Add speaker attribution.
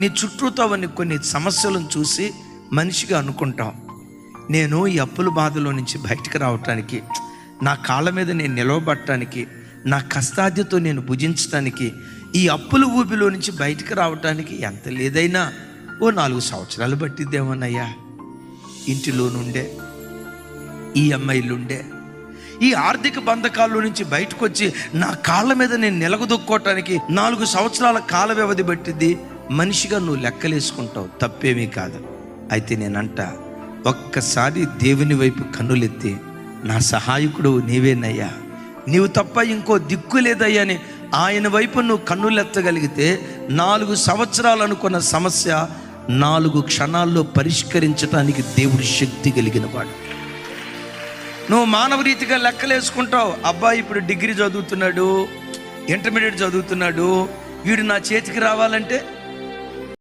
Speaker 1: నీ చుట్టూతో అవన్నీ కొన్ని సమస్యలను చూసి మనిషిగా అనుకుంటాం, నేను ఈ అప్పుల బాధలో నుంచి బయటకు రావటానికి, నా కాళ్ళ మీద నేను నిలవబట్టడానికి, నా కష్టాధ్యతో నేను భుజించడానికి, ఈ అప్పుల ఊబిలో నుంచి బయటకు రావటానికి ఎంత లేదైనా ఓ 4 సంవత్సరాలు పట్టిద్దేమోనయ్యా. ఇంటిలో నుండే, ఈఎంఐలుండే, ఈ ఆర్థిక బంధకాల్లో నుంచి బయటకు వచ్చి నా కాళ్ళ మీద నేను నిలగదొక్కోవటానికి 4 సంవత్సరాల కాల వ్యవధి పట్టిద్ది. మనిషిగా నువ్వు లెక్కలేసుకుంటావు, తప్పేమీ కాదు. అయితే నేనంట, ఒక్కసారి దేవుని వైపు కన్నులెత్తి, నా సహాయకుడు నీవేనయ్యా, నీవు తప్ప ఇంకో దిక్కు లేదయ్యా అని ఆయన వైపు నువ్వు కన్నులెత్తగలిగితే 4 సంవత్సరాలు అనుకున్న సమస్య 4 క్షణాల్లో పరిష్కరించడానికి దేవుడు శక్తి కలిగిన వాడు. నువ్వు మానవ రీతిగా లెక్కలేసుకుంటావు, అబ్బాయి ఇప్పుడు డిగ్రీ చదువుతున్నాడు, ఇంటర్మీడియట్ చదువుతున్నాడు, వీడు నా చేతికి రావాలంటే